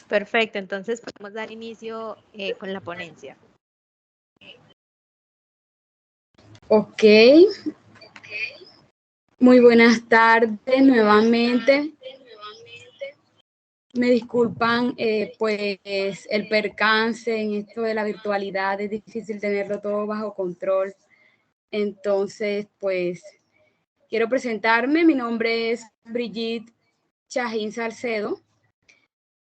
Perfecto, entonces podemos dar inicio con la ponencia. Ok. Muy buenas tardes nuevamente. Me disculpan, pues el percance en esto de la virtualidad, es difícil tenerlo todo bajo control. Entonces, pues, quiero presentarme. Mi nombre es Brigitte Chajín Salcedo.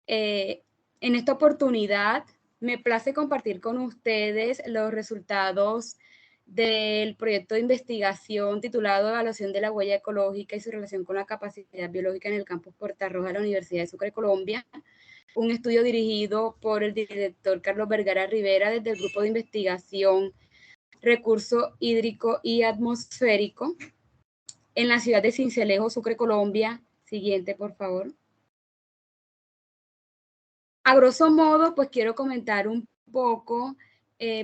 En esta oportunidad, me place compartir con ustedes los resultados del proyecto de investigación titulado Evaluación de la huella ecológica y su relación con la capacidad biológica en el campus Puerta Roja de la Universidad de Sucre, Colombia. Un estudio dirigido por el director Carlos Vergara Rivera desde el Grupo de Investigación Recurso Hídrico y Atmosférico en la ciudad de Sincelejo, Sucre, Colombia. Siguiente, por favor. A grosso modo, pues quiero comentar un poco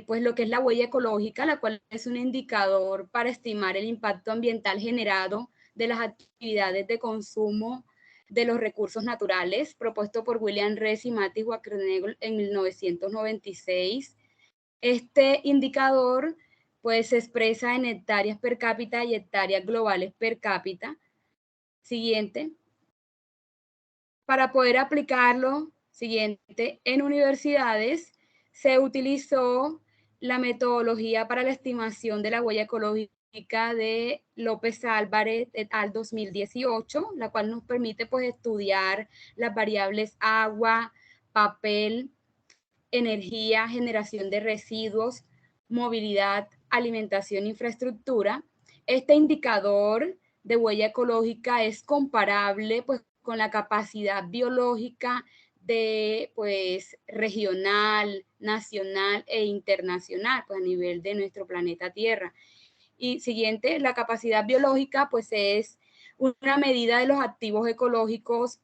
pues lo que es la huella ecológica, la cual es un indicador para estimar el impacto ambiental generado de las actividades de consumo de los recursos naturales, propuesto por William Rees y Matthew Wackernagle en 1996. Este indicador pues se expresa en hectáreas per cápita y hectáreas globales per cápita. Siguiente. Para poder aplicarlo, siguiente, en universidades se utilizó la metodología para la estimación de la huella ecológica de López Álvarez et al. 2018, la cual nos permite pues estudiar las variables agua, papel, energía, generación de residuos, movilidad, alimentación, infraestructura. Este indicador de huella ecológica es comparable pues con la capacidad biológica de pues regional, nacional e internacional pues a nivel de nuestro planeta Tierra. Y siguiente, la capacidad biológica pues es una medida de los activos ecológicos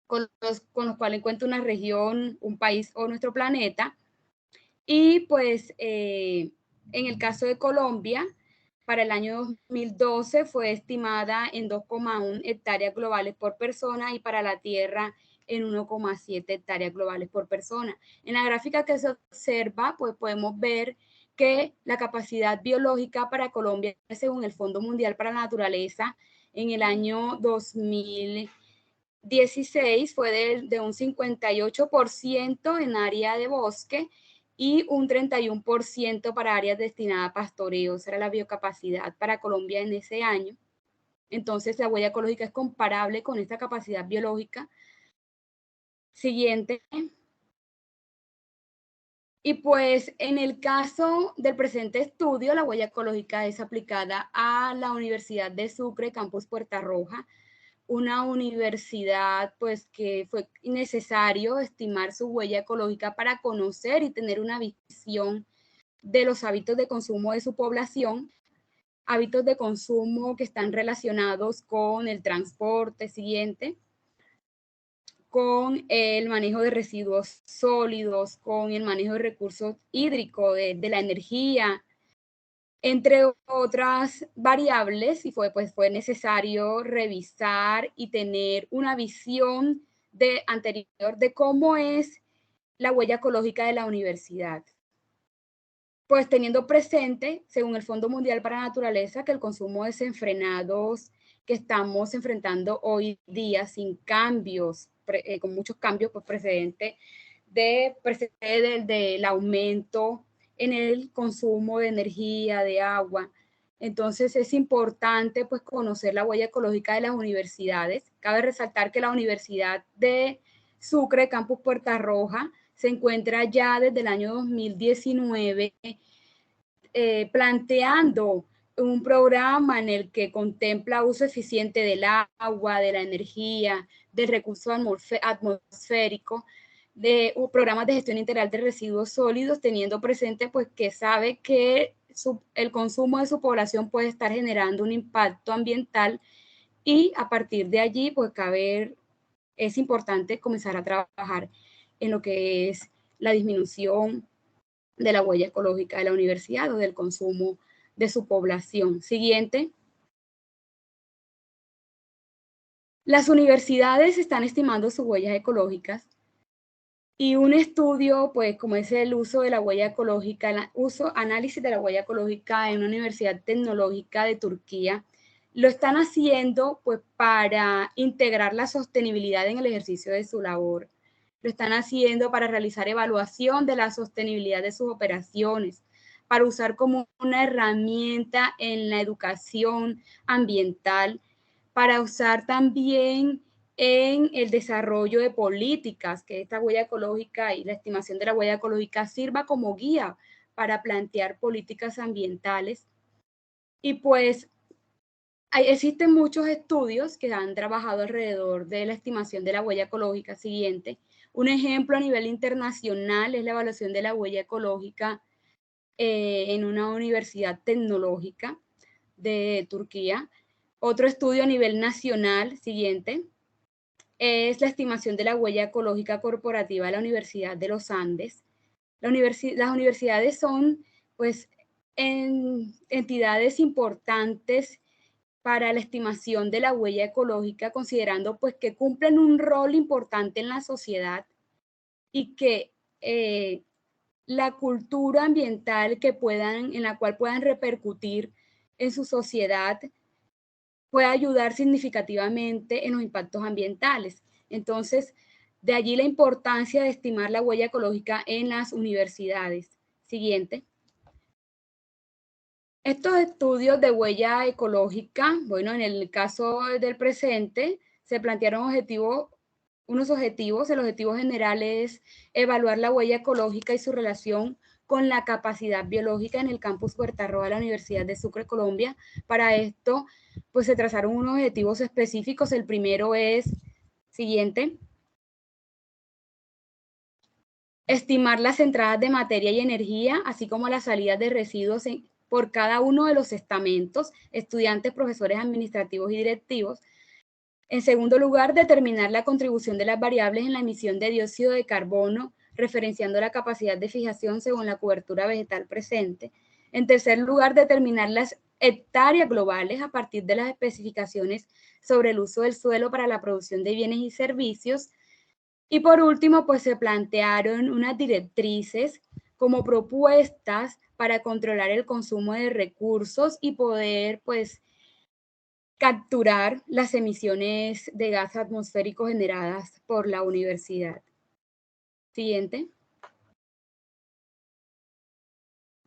con los cuales cuenta una región, un país o nuestro planeta. Y pues en el caso de Colombia, para el año 2012 fue estimada en 2,1 hectáreas globales por persona y para la Tierra en 1,7 hectáreas globales por persona. En la gráfica que se observa, pues podemos ver que la capacidad biológica para Colombia, según el Fondo Mundial para la Naturaleza, en el año 2016 fue de un 58% en área de bosque y un 31% para áreas destinadas a pastoreo. Esa era la biocapacidad para Colombia en ese año. Entonces, la huella ecológica es comparable con esta capacidad biológica. Siguiente. Y pues, en el caso del presente estudio, la huella ecológica es aplicada a la Universidad de Sucre, Campus Puerta Roja, una universidad pues que fue necesario estimar su huella ecológica para conocer y tener una visión de los hábitos de consumo de su población, hábitos de consumo que están relacionados con el transporte, siguiente, con el manejo de residuos sólidos, con el manejo de recursos hídricos, de la energía, entre otras variables, y fue necesario revisar y tener una visión anterior de cómo es la huella ecológica de la universidad. Pues teniendo presente, según el Fondo Mundial para la Naturaleza, que el consumo desenfrenados que estamos enfrentando hoy día sin cambios, con muchos cambios pues, precedente del aumento en el consumo de energía, de agua. Entonces es importante pues conocer la huella ecológica de las universidades. Cabe resaltar que la Universidad de Sucre, Campus Puerta Roja, se encuentra ya desde el año 2019 planteando un programa en el que contempla uso eficiente del agua, de la energía, del recurso atmosférico, de programas de gestión integral de residuos sólidos, teniendo presente pues que sabe que el consumo de su población puede estar generando un impacto ambiental y a partir de allí pues es importante comenzar a trabajar en lo que es la disminución de la huella ecológica de la universidad o del consumo de su población. Siguiente. Las universidades están estimando sus huellas ecológicas Y un estudio, pues como es el uso de la huella ecológica, análisis de la huella ecológica en una universidad tecnológica de Turquía, lo están haciendo pues para integrar la sostenibilidad en el ejercicio de su labor. Lo están haciendo para realizar evaluación de la sostenibilidad de sus operaciones, para usar como una herramienta en la educación ambiental, para usar también en el desarrollo de políticas, que esta huella ecológica y la estimación de la huella ecológica sirva como guía para plantear políticas ambientales. Y pues existen muchos estudios que han trabajado alrededor de la estimación de la huella ecológica. Siguiente, un ejemplo a nivel internacional es la evaluación de la huella ecológica en una universidad tecnológica de Turquía. Otro estudio a nivel nacional, siguiente, es la estimación de la huella ecológica corporativa de la Universidad de los Andes. Las universidades son, pues, entidades importantes para la estimación de la huella ecológica, considerando pues que cumplen un rol importante en la sociedad y que la cultura ambiental en la cual puedan repercutir en su sociedad puede ayudar significativamente en los impactos ambientales. Entonces, de allí la importancia de estimar la huella ecológica en las universidades. Siguiente. Estos estudios de huella ecológica, bueno, en el caso del presente, se plantearon unos objetivos. El objetivo general es evaluar la huella ecológica y su relación con la capacidad biológica en el campus Puerta Roja de la Universidad de Sucre, Colombia. Para esto, pues se trazaron unos objetivos específicos. El primero es, siguiente, estimar las entradas de materia y energía, así como las salidas de residuos por cada uno de los estamentos, estudiantes, profesores administrativos y directivos. En segundo lugar, determinar la contribución de las variables en la emisión de dióxido de carbono, referenciando la capacidad de fijación según la cobertura vegetal presente. En tercer lugar, determinar las hectáreas globales a partir de las especificaciones sobre el uso del suelo para la producción de bienes y servicios. Y por último, pues se plantearon unas directrices como propuestas para controlar el consumo de recursos y poder, pues, capturar las emisiones de gases atmosféricos generadas por la universidad. Siguiente.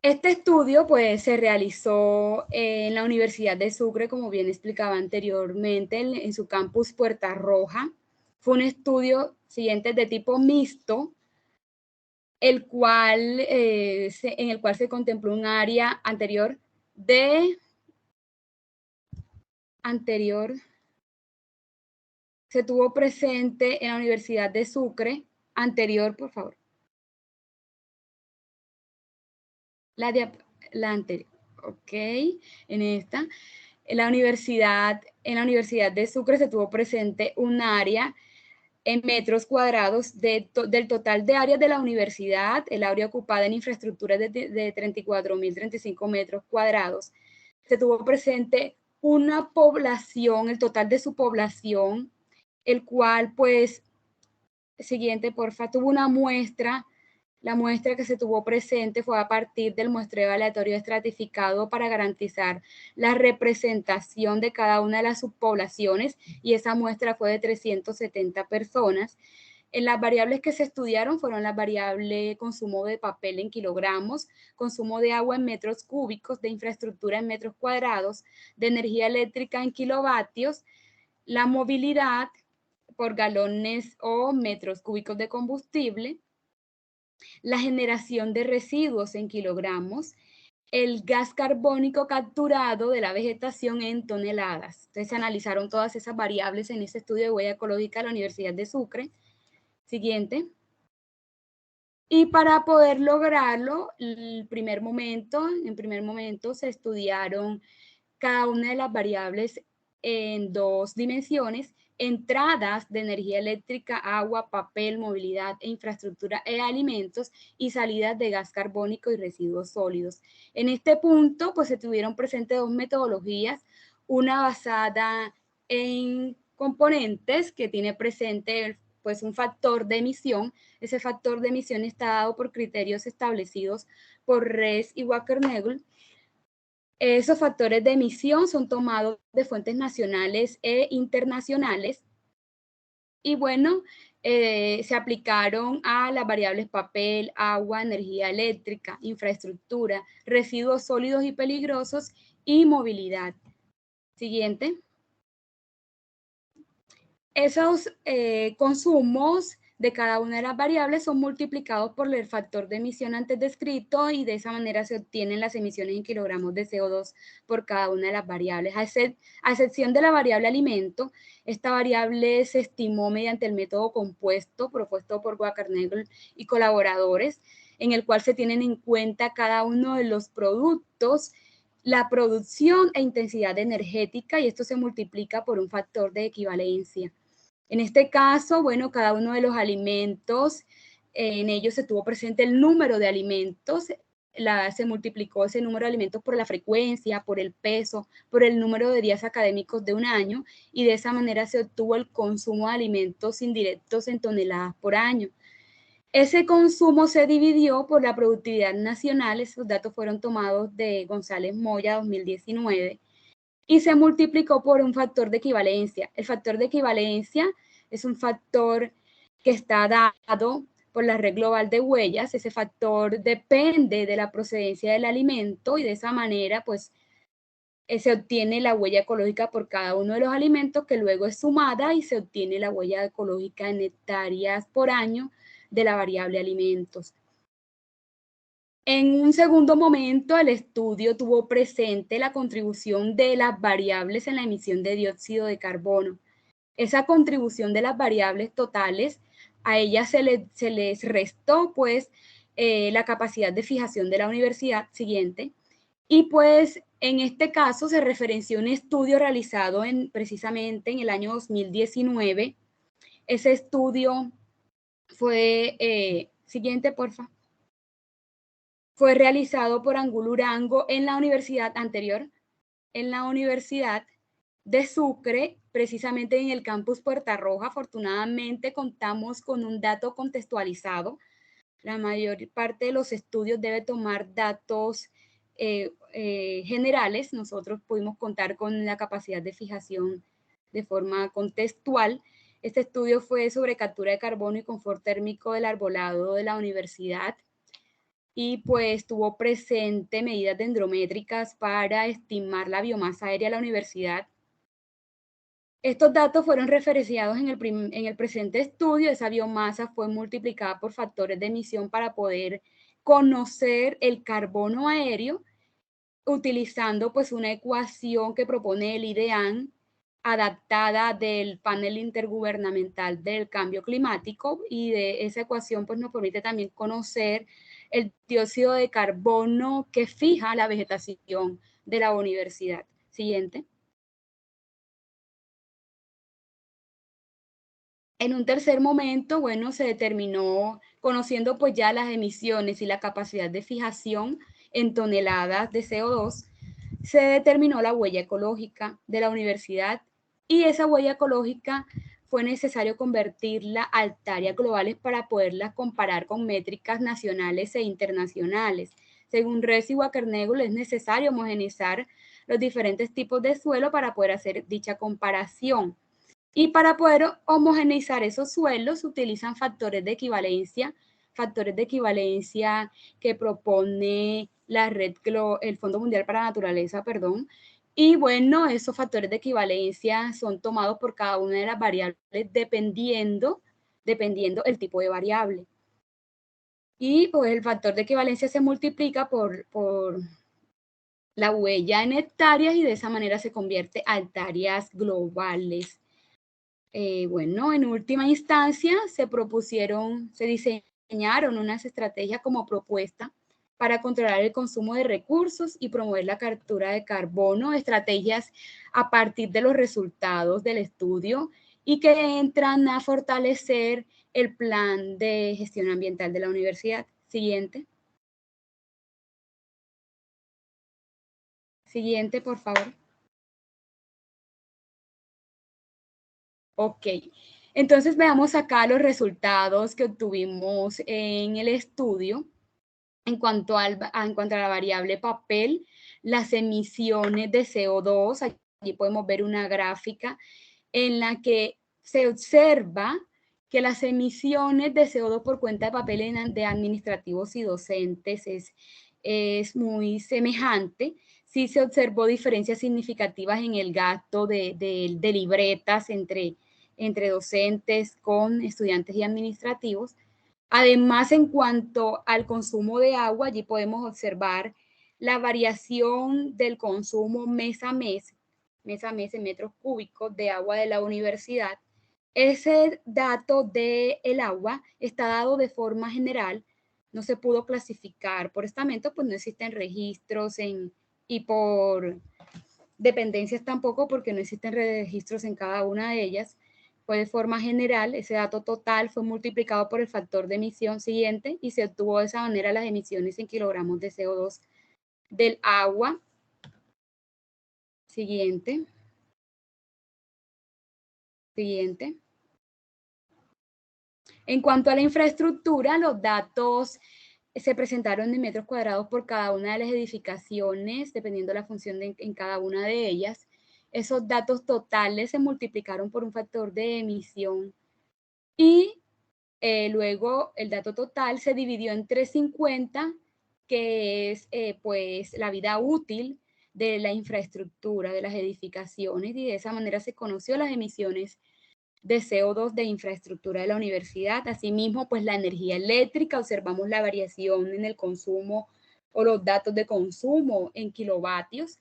Este estudio, pues, se realizó en la Universidad de Sucre, como bien explicaba anteriormente, en su campus Puerta Roja. Fue un estudio, siguiente, de tipo mixto, en el cual se contempló un área se tuvo presente en la Universidad de Sucre, por favor. La anterior, ok, en la Universidad de Sucre se tuvo presente un área en metros cuadrados del total de áreas de la universidad, el área ocupada en infraestructuras de 34.035 metros cuadrados. Se tuvo presente una población, el total de su población, el cual, pues, siguiente, porfa, tuvo una muestra. La muestra que se tuvo presente fue a partir del muestreo aleatorio estratificado para garantizar la representación de cada una de las subpoblaciones, y esa muestra fue de 370 personas. En las variables que se estudiaron fueron las variables consumo de papel en kilogramos, consumo de agua en metros cúbicos, de infraestructura en metros cuadrados, de energía eléctrica en kilovatios, la movilidad por galones o metros cúbicos de combustible, la generación de residuos en kilogramos, el gas carbónico capturado de la vegetación en toneladas. Entonces se analizaron todas esas variables en ese estudio de huella ecológica de la Universidad de Sucre. Siguiente. Y para poder lograrlo, en primer momento se estudiaron cada una de las variables en dos dimensiones: entradas de energía eléctrica, agua, papel, movilidad e infraestructura e alimentos, y salidas de gas carbónico y residuos sólidos. En este punto, pues se tuvieron presentes dos metodologías, una basada en componentes, que tiene presente pues un factor de emisión. Ese factor de emisión está dado por criterios establecidos por Rees y Wackernagel. Esos factores de emisión son tomados de fuentes nacionales e internacionales. Y bueno, se aplicaron a las variables papel, agua, energía eléctrica, infraestructura, residuos sólidos y peligrosos y movilidad. Siguiente. Esos consumos de cada una de las variables son multiplicados por el factor de emisión antes descrito y de esa manera se obtienen las emisiones en kilogramos de CO2 por cada una de las variables. A excepción de la variable alimento, esta variable se estimó mediante el método compuesto propuesto por Wackernagel y colaboradores, en el cual se tienen en cuenta cada uno de los productos, la producción e intensidad energética, y esto se multiplica por un factor de equivalencia. En este caso, bueno, cada uno de los alimentos, en ellos se tuvo presente el número de alimentos, se multiplicó ese número de alimentos por la frecuencia, por el peso, por el número de días académicos de un año, y de esa manera se obtuvo el consumo de alimentos indirectos en toneladas por año. Ese consumo se dividió por la productividad nacional, esos datos fueron tomados de González Moya 2019, y se multiplicó por un factor de equivalencia. El factor de equivalencia es un factor que está dado por la red global de huellas. Ese factor depende de la procedencia del alimento y de esa manera, pues, se obtiene la huella ecológica por cada uno de los alimentos, que luego es sumada y se obtiene la huella ecológica en hectáreas por año de la variable alimentos. En un segundo momento, el estudio tuvo presente la contribución de las variables en la emisión de dióxido de carbono. Esa contribución de las variables totales, a ellas se les restó pues la capacidad de fijación de la universidad siguiente. Y pues en este caso se referenció un estudio realizado precisamente en el año 2019. Ese estudio fue, siguiente porfa. Fue realizado por Angulo Urango en la universidad anterior, en la Universidad de Sucre, precisamente en el campus Puerta Roja. Afortunadamente contamos con un dato contextualizado. La mayor parte de los estudios debe tomar datos generales. Nosotros pudimos contar con la capacidad de fijación de forma contextual. Este estudio fue sobre captura de carbono y confort térmico del arbolado de la universidad, y pues tuvo presente medidas dendrométricas para estimar la biomasa aérea de la universidad. Estos datos fueron referenciados en el presente estudio. Esa biomasa fue multiplicada por factores de emisión para poder conocer el carbono aéreo, utilizando pues una ecuación que propone el IDEAN, adaptada del panel intergubernamental del cambio climático, y de esa ecuación pues nos permite también conocer el dióxido de carbono que fija la vegetación de la universidad. Siguiente. En un tercer momento, bueno, se determinó, conociendo pues ya las emisiones y la capacidad de fijación en toneladas de CO2, se determinó la huella ecológica de la universidad, y esa huella ecológica fue necesario convertirla a hectáreas globales para poderlas comparar con métricas nacionales e internacionales. Según Rees y Wackernagel, es necesario homogeneizar los diferentes tipos de suelo para poder hacer dicha comparación. Y para poder homogeneizar esos suelos se utilizan factores de equivalencia que propone el Fondo Mundial para la Naturaleza, perdón. Y bueno, esos factores de equivalencia son tomados por cada una de las variables dependiendo el tipo de variable. Y pues el factor de equivalencia se multiplica por la huella en hectáreas, y de esa manera se convierte a hectáreas globales. Bueno, en última instancia se diseñaron unas estrategias como propuesta para controlar el consumo de recursos y promover la captura de carbono, estrategias a partir de los resultados del estudio y que entran a fortalecer el plan de gestión ambiental de la universidad. Siguiente. Siguiente, por favor. Ok. Entonces veamos acá los resultados que obtuvimos en el estudio en cuanto a la variable papel, las emisiones de CO2. Aquí podemos ver una gráfica en la que se observa que las emisiones de CO2 por cuenta de papel de administrativos y docentes es muy semejante. Sí se observó diferencias significativas en el gasto de libretas entre docentes con estudiantes y administrativos. Además, en cuanto al consumo de agua, allí podemos observar la variación del consumo mes a mes en metros cúbicos de agua de la universidad. Ese dato del agua está dado de forma general, no se pudo clasificar por estamento, pues no existen registros y por dependencias tampoco, porque no existen registros en cada una de ellas. Fue de forma general, ese dato total fue multiplicado por el factor de emisión siguiente y se obtuvo de esa manera las emisiones en kilogramos de CO2 del agua. Siguiente. En cuanto a la infraestructura, los datos se presentaron en metros cuadrados por cada una de las edificaciones, dependiendo de la función en cada una de ellas. Esos datos totales se multiplicaron por un factor de emisión y luego el dato total se dividió en 350, que es pues la vida útil de la infraestructura, de las edificaciones, y de esa manera se conoció las emisiones de CO2 de infraestructura de la universidad. Asimismo, pues la energía eléctrica, observamos la variación en el consumo o los datos de consumo en kilovatios.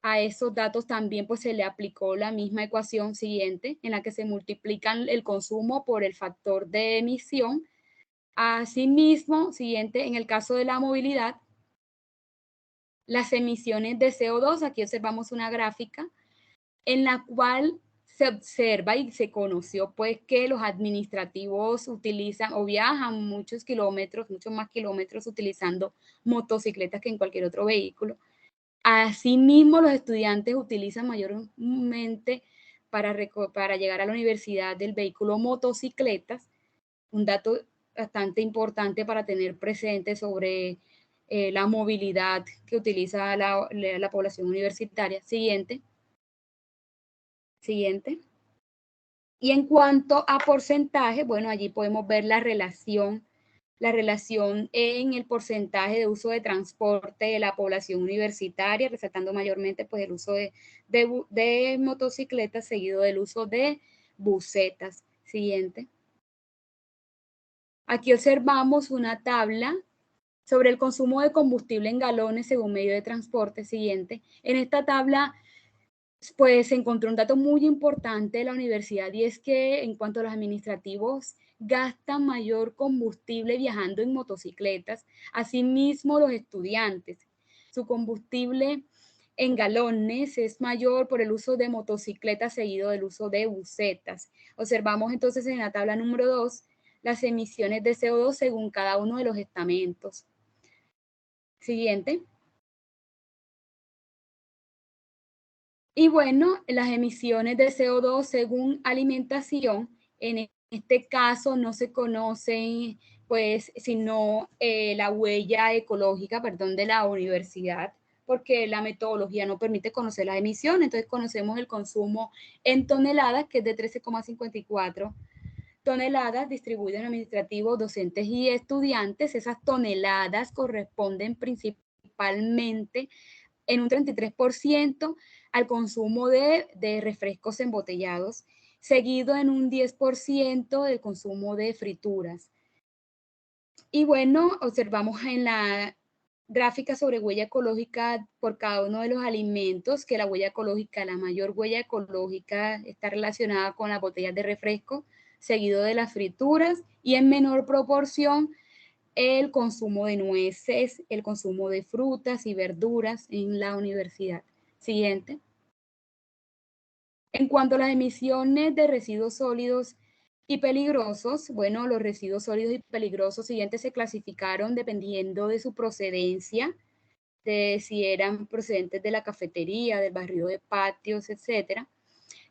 A esos datos también pues se le aplicó la misma ecuación siguiente, en la que se multiplican el consumo por el factor de emisión. Asimismo, siguiente, en el caso de la movilidad, las emisiones de CO2, aquí observamos una gráfica en la cual se observa y se conoció pues que los administrativos utilizan o viajan muchos kilómetros, muchos más kilómetros utilizando motocicletas que en cualquier otro vehículo. Asimismo, los estudiantes utilizan mayormente para llegar a la universidad del vehículo motocicletas, un dato bastante importante para tener presente sobre la movilidad que utiliza la población universitaria. Siguiente. Y en cuanto a porcentaje, bueno, allí podemos ver la relación en el porcentaje de uso de transporte de la población universitaria, resaltando mayormente pues el uso de motocicletas seguido del uso de busetas. Siguiente. Aquí observamos una tabla sobre el consumo de combustible en galones según medio de transporte. Siguiente. En esta tabla pues se encontró un dato muy importante de la universidad, y es que en cuanto a los administrativos gastan mayor combustible viajando en motocicletas. Asimismo, los estudiantes, su combustible en galones es mayor por el uso de motocicletas seguido del uso de busetas. Observamos entonces en la tabla número 2 las emisiones de CO2 según cada uno de los estamentos. Siguiente. Y bueno, las emisiones de CO2 según alimentación, en este caso no se conoce pues sino la huella ecológica, de la universidad, porque la metodología no permite conocer las emisiones. Entonces conocemos el consumo en toneladas, que es de 13,54 toneladas distribuidas en administrativos, docentes y estudiantes. Esas toneladas corresponden principalmente en un 33% al consumo de refrescos embotellados, seguido en un 10% del consumo de frituras. Y bueno, observamos en la gráfica sobre huella ecológica por cada uno de los alimentos que la huella ecológica, la mayor huella ecológica está relacionada con las botellas de refresco, seguido de las frituras, y en menor proporción el consumo de nueces, el consumo de frutas y verduras en la universidad. Siguiente. En cuanto a las emisiones de residuos sólidos y peligrosos, bueno, los residuos sólidos y peligrosos siguientes se clasificaron dependiendo de su procedencia, de si eran procedentes de la cafetería, del barrio de patios, etc.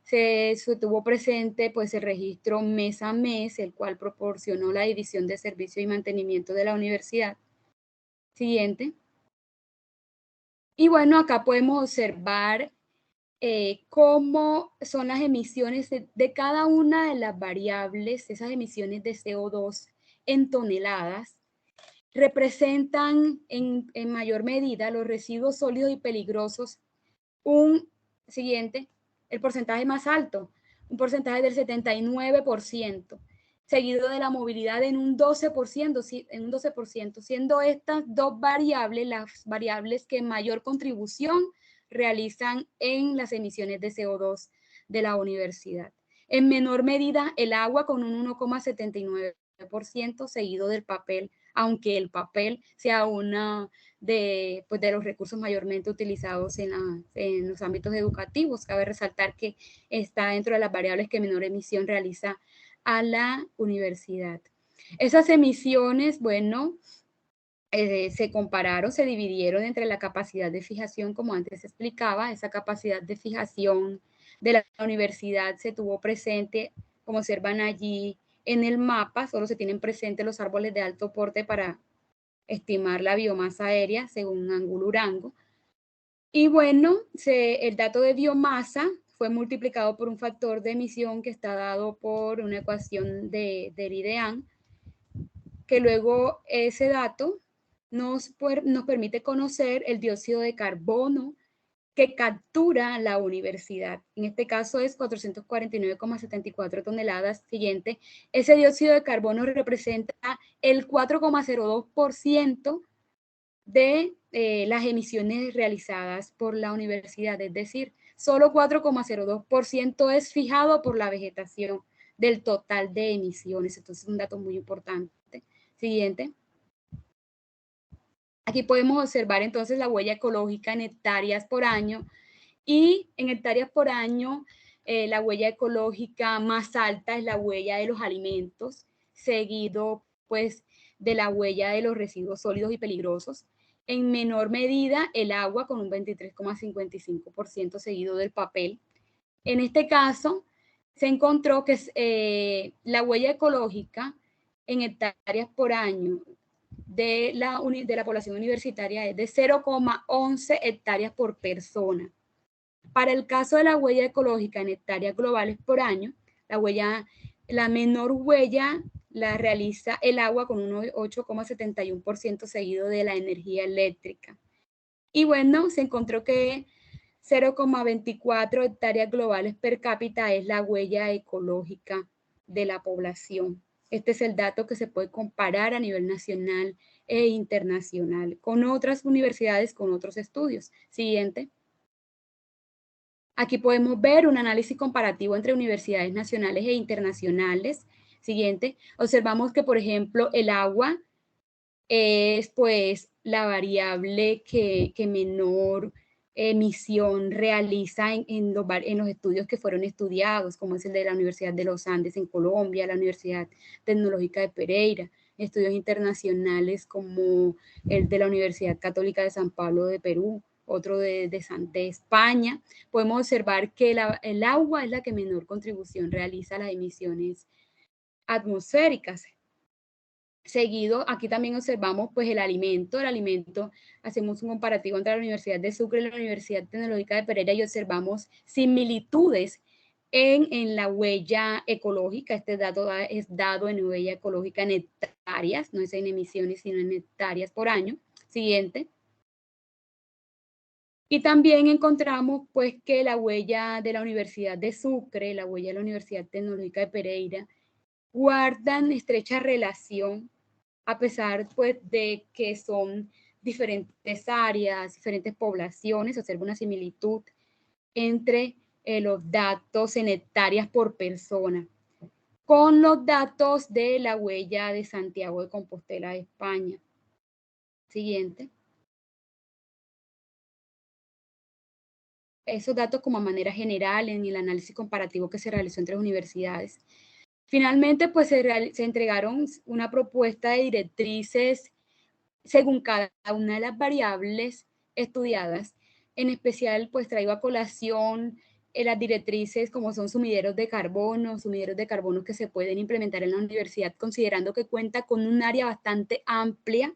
se tuvo presente pues el registro mes a mes, el cual proporcionó la División de Servicio y Mantenimiento de la universidad. Siguiente. Y bueno, acá podemos observar cómo son las emisiones de cada una de las variables, esas emisiones de CO2 en toneladas, representan en mayor medida los residuos sólidos y peligrosos. Siguiente, el porcentaje más alto, un porcentaje del 79%, seguido de la movilidad en un 12%, siendo estas dos variables las variables que mayor contribución realizan en las emisiones de CO2 de la universidad. En menor medida, el agua con un 1,79%, seguido del papel, aunque el papel sea una de los recursos mayormente utilizados en los ámbitos educativos. Cabe resaltar que está dentro de las variables que menor emisión realiza a la universidad. Esas emisiones, bueno, se compararon, se dividieron entre la capacidad de fijación, como antes explicaba. Esa capacidad de fijación de la universidad se tuvo presente, como observan allí en el mapa, solo se tienen presentes los árboles de alto porte para estimar la biomasa aérea según ángulo Urango. Y bueno, el dato de biomasa fue multiplicado por un factor de emisión que está dado por una ecuación de Deridean, que luego ese dato nos permite conocer el dióxido de carbono que captura la universidad. En este caso es 449,74 toneladas. Siguiente, ese dióxido de carbono representa el 4,02% de las emisiones realizadas por la universidad, es decir, solo 4,02% es fijado por la vegetación del total de emisiones. Entonces es un dato muy importante. Siguiente. Aquí podemos observar entonces la huella ecológica en hectáreas por año, y en hectáreas por año la huella ecológica más alta es la huella de los alimentos, seguido pues de la huella de los residuos sólidos y peligrosos. En menor medida el agua con un 23,55%, seguido del papel. En este caso se encontró que la huella ecológica en hectáreas por año de la población universitaria es de 0,11 hectáreas por persona. Para el caso de la huella ecológica en hectáreas globales por año, la menor huella la realiza el agua con un 8,71%, seguido de la energía eléctrica. Y bueno, se encontró que 0,24 hectáreas globales per cápita es la huella ecológica de la población. Este es el dato que se puede comparar a nivel nacional e internacional con otras universidades, con otros estudios. Siguiente. Aquí podemos ver un análisis comparativo entre universidades nacionales e internacionales. Siguiente. Observamos que, por ejemplo, el agua es pues la variable que menor emisión realiza en los estudios que fueron estudiados, como es el de la Universidad de los Andes en Colombia, la Universidad Tecnológica de Pereira, estudios internacionales como el de la Universidad Católica de San Pablo de Perú, otro de España. Podemos observar que el agua es la que menor contribución realiza a las emisiones atmosféricas. Seguido, aquí también observamos pues el alimento, hacemos un comparativo entre la Universidad de Sucre y la Universidad Tecnológica de Pereira y observamos similitudes en la huella ecológica. Este dato es dado en huella ecológica en hectáreas, no es en emisiones, sino en hectáreas por año. Siguiente. Y también encontramos pues que la huella de la Universidad de Sucre, la huella de la Universidad Tecnológica de Pereira, guardan estrecha relación, a pesar pues de que son diferentes áreas, diferentes poblaciones. Observa una similitud entre los datos en hectáreas por persona con los datos de la huella de Santiago de Compostela de España. Siguiente. Esos datos como a manera general en el análisis comparativo que se realizó entre las universidades. Finalmente, pues se entregaron una propuesta de directrices según cada una de las variables estudiadas. En especial, pues traigo a colación las directrices como son sumideros de carbono que se pueden implementar en la universidad, considerando que cuenta con un área bastante amplia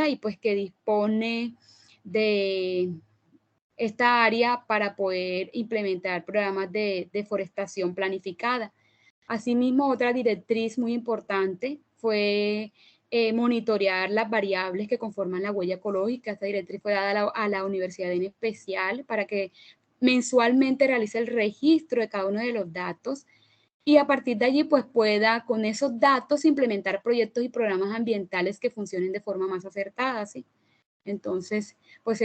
y pues que dispone de esta área para poder implementar programas de deforestación planificada. Asimismo, otra directriz muy importante fue monitorear las variables que conforman la huella ecológica. Esta directriz fue dada a la universidad en especial para que mensualmente realice el registro de cada uno de los datos y a partir de allí pues pueda con esos datos implementar proyectos y programas ambientales que funcionen de forma más acertada, ¿sí? Entonces, pues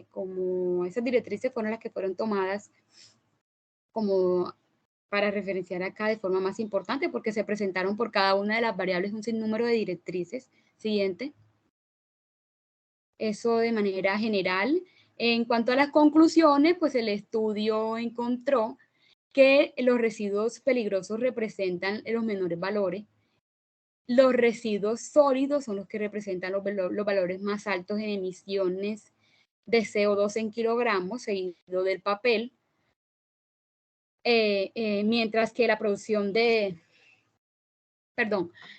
como esas directrices fueron las que fueron tomadas como para referenciar acá de forma más importante, porque se presentaron por cada una de las variables un sinnúmero de directrices. Siguiente. Eso de manera general. En cuanto a las conclusiones, pues el estudio encontró que los residuos peligrosos representan los menores valores. Los residuos sólidos son los que representan los valores más altos en emisiones de CO2 en kilogramos, seguido del papel, mientras que la producción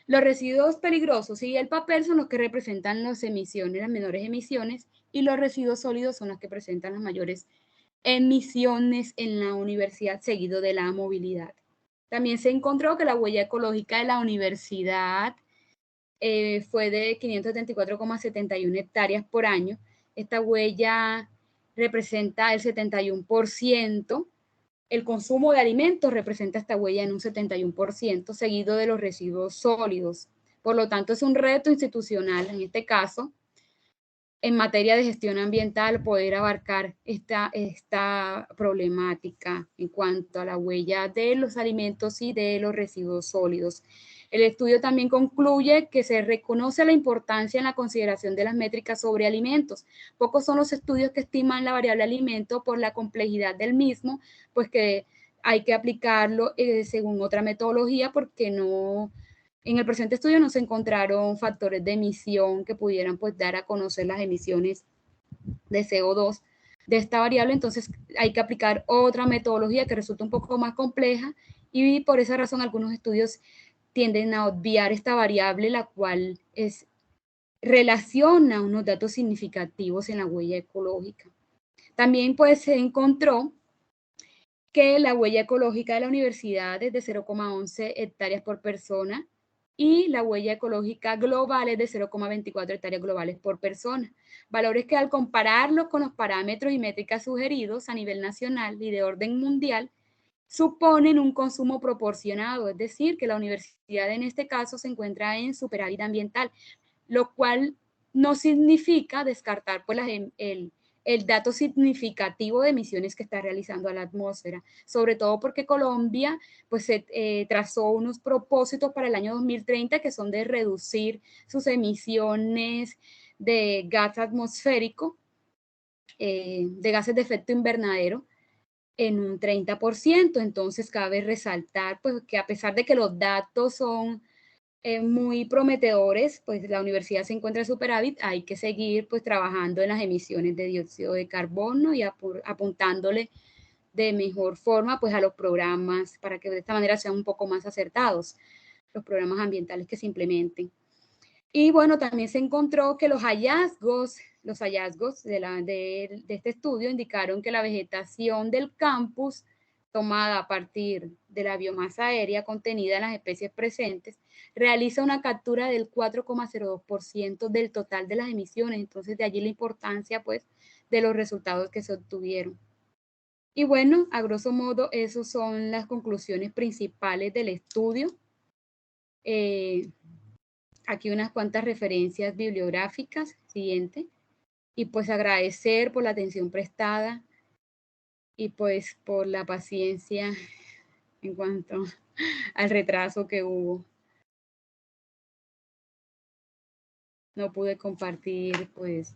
los residuos peligrosos y el papel son los que representan las menores emisiones, y los residuos sólidos son los que presentan las mayores emisiones en la universidad, seguido de la movilidad. También se encontró que la huella ecológica de la universidad fue de 574,71 hectáreas por año. Esta huella representa el 71%. El consumo de alimentos representa esta huella en un 71%, seguido de los residuos sólidos. Por lo tanto, es un reto institucional, en este caso, en materia de gestión ambiental, poder abarcar esta problemática en cuanto a la huella de los alimentos y de los residuos sólidos. El estudio también concluye que se reconoce la importancia en la consideración de las métricas sobre alimentos. Pocos son los estudios que estiman la variable alimento por la complejidad del mismo, pues que hay que aplicarlo según otra metodología, porque en el presente estudio no se encontraron factores de emisión que pudieran pues dar a conocer las emisiones de CO2 de esta variable. Entonces hay que aplicar otra metodología que resulta un poco más compleja, y por esa razón algunos estudios tienden a obviar esta variable, la cual relaciona unos datos significativos en la huella ecológica. También pues se encontró que la huella ecológica de la universidad es de 0,11 hectáreas por persona y la huella ecológica global es de 0,24 hectáreas globales por persona. Valores que al compararlos con los parámetros y métricas sugeridos a nivel nacional y de orden mundial, suponen un consumo proporcionado, es decir, que la universidad en este caso se encuentra en superávit ambiental, lo cual no significa descartar pues, el dato significativo de emisiones que está realizando a la atmósfera, sobre todo porque Colombia pues, trazó unos propósitos para el año 2030 que son de reducir sus emisiones de gas atmosférico, de gases de efecto invernadero, en un 30%. Entonces cabe resaltar pues, que a pesar de que los datos son muy prometedores, pues la universidad se encuentra en superávit, hay que seguir pues trabajando en las emisiones de dióxido de carbono y apuntándole de mejor forma pues a los programas para que de esta manera sean un poco más acertados los programas ambientales que se implementen. Y bueno, también se encontró que los hallazgos de este estudio indicaron que la vegetación del campus, tomada a partir de la biomasa aérea contenida en las especies presentes, realiza una captura del 4,02% del total de las emisiones. Entonces, de allí la importancia, pues, de los resultados que se obtuvieron. Y bueno, a grosso modo, esas son las conclusiones principales del estudio. Aquí unas cuantas referencias bibliográficas. Siguiente. Y pues agradecer por la atención prestada y pues por la paciencia en cuanto al retraso que hubo. No pude compartir pues